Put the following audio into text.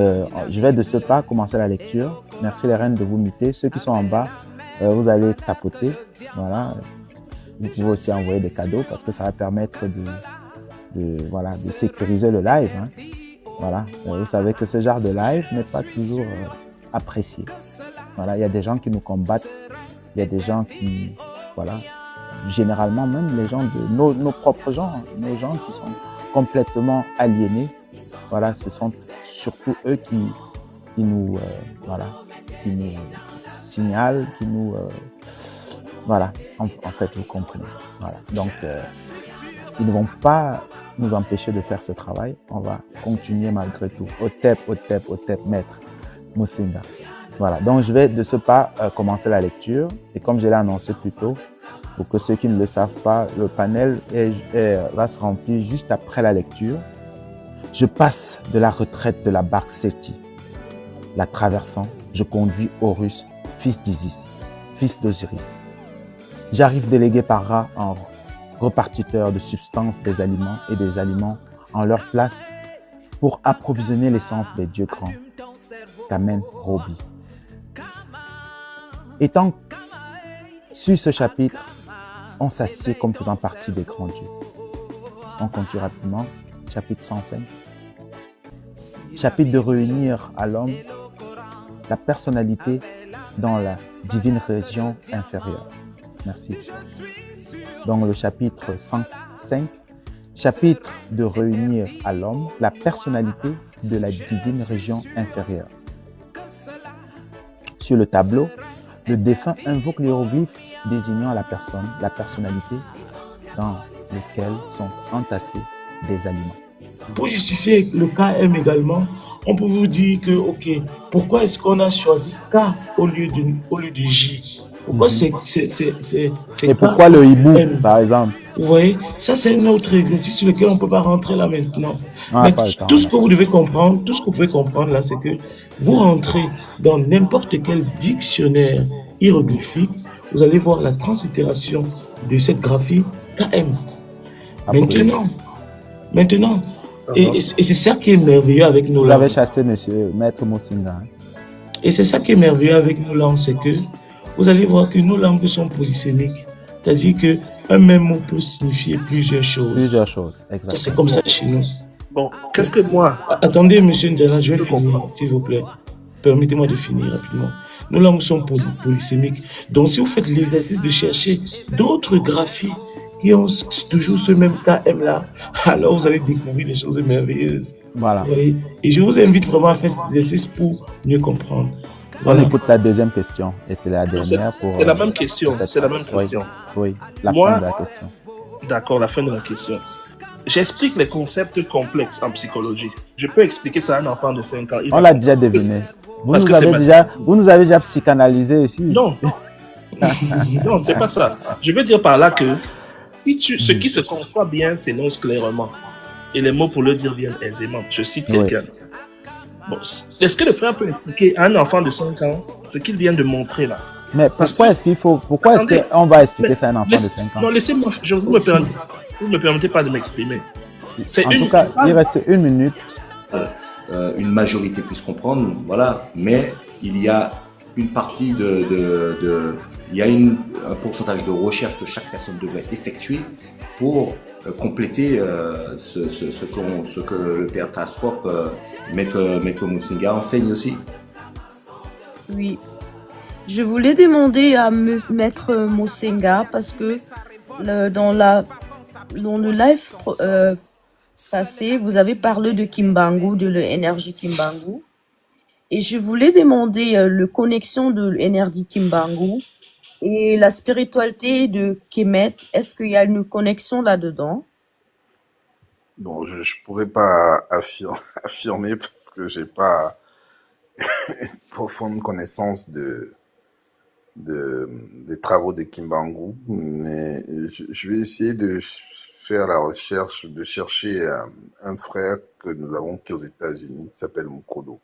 Je vais de ce pas commencer la lecture. Merci les reines de vous muter. Ceux qui sont en bas, vous allez tapoter. Voilà. Vous pouvez aussi envoyer des cadeaux parce que ça va permettre voilà, de sécuriser le live. Hein. Voilà. Vous savez que ce genre de live n'est pas toujours apprécié. Voilà. Il y a des gens qui nous combattent. Il y a des gens qui, voilà, généralement même les gens de nos propres gens, nos gens qui sont complètement aliénés. Voilà, ce sont surtout eux qui nous, voilà, qui nous signalent, qui nous, voilà, en fait, vous comprenez. Voilà. Donc, ils ne vont pas nous empêcher de faire ce travail. On va continuer malgré tout. Otep, maître Musinga. Voilà. Donc, je vais de ce pas commencer la lecture. Et comme je l'ai annoncé plus tôt, pour que ceux qui ne le savent pas, le panel va se remplir juste après la lecture. Je passe de la retraite de la barque Séti. La traversant, je conduis Horus, fils d'Isis, fils d'Osiris. J'arrive délégué par Ra en repartiteur de substances des aliments et des aliments en leur place pour approvisionner l'essence des dieux grands. Kamen Robi. Étant sur ce chapitre, on s'assied comme faisant partie des grands dieux. On continue rapidement. Chapitre 105. Chapitre de réunir à l'homme la personnalité dans la divine région inférieure. Merci. Donc le chapitre 105. Chapitre de réunir à l'homme la personnalité de la divine région inférieure. Sur le tableau, le défunt invoque l'hiéroglyphe désignant la personnalité dans lequel sont entassés des aliments. Pour justifier le KM également, on peut vous dire que, ok, pourquoi est-ce qu'on a choisi K au lieu de J? Pourquoi c'est Et pourquoi le hibou, par exemple? Vous voyez, ça c'est un autre exercice sur lequel on ne peut pas rentrer là maintenant. Mais tout ce que vous devez comprendre, tout ce que vous pouvez comprendre là, c'est que vous rentrez dans n'importe quel dictionnaire hiéroglyphique, vous allez voir la translittération de cette graphie KM. Maintenant, et c'est ça qui est merveilleux avec nos langues. Vous avez chassé monsieur Maître Musinga. Et c'est ça qui est merveilleux avec nos langues, c'est que vous allez voir que nos langues sont polysémiques. C'est-à-dire qu'un même mot peut signifier plusieurs choses. Plusieurs choses, exactement. C'est comme ça chez nous. Bon, qu'est-ce que moi... Attendez, monsieur Ndiana, je vais finir, s'il vous plaît. Permettez-moi de finir rapidement. Nos langues sont polysémiques. Donc, si vous faites l'exercice de chercher d'autres graphies qui ont toujours ce même KM là, alors vous allez découvrir des choses merveilleuses. Voilà. Et je vous invite vraiment à faire cet exercice pour mieux comprendre. Voilà. On écoute la deuxième question et c'est la dernière pour... C'est la même question. C'est la même question. Oui, la fin de la question. D'accord, la fin de la question. J'explique les concepts complexes en psychologie. Je peux expliquer ça à un enfant de 5 ans. On l'a déjà deviné. Vous nous avez déjà psychanalysé ici. Non. Non, c'est pas ça. Je veux dire par là que ce qui se conçoit bien s'énonce clairement. Et les mots pour le dire viennent aisément. Je cite quelqu'un. Bon, est-ce que le frère peut expliquer à un enfant de 5 ans ce qu'il vient de montrer là? Mais pourquoi est-ce qu'on va expliquer ça à un enfant de 5 ans? Non, laissez-moi, vous me permettez pas de m'exprimer. En tout cas, il reste 1 minute. Une majorité puisse comprendre, voilà, mais il y a une partie il y a un pourcentage de recherche que chaque personne devrait effectuer pour compléter ce que le père Tasrop, Maître Musinga enseigne aussi. Oui. Je voulais demander à Maître Musinga parce que dans le live passé, vous avez parlé de Kimbangu, de l'énergie Kimbangu. Et je voulais demander la connexion de l'énergie Kimbangu et la spiritualité de Kemet. Est-ce qu'il y a une connexion là-dedans? Bon, je ne pourrais pas affirmer parce que j'ai pas une profonde connaissance des travaux de Kimbangu, mais je vais essayer de faire la recherche, de chercher un frère que nous avons qui aux États-Unis, qui s'appelle Mukodo.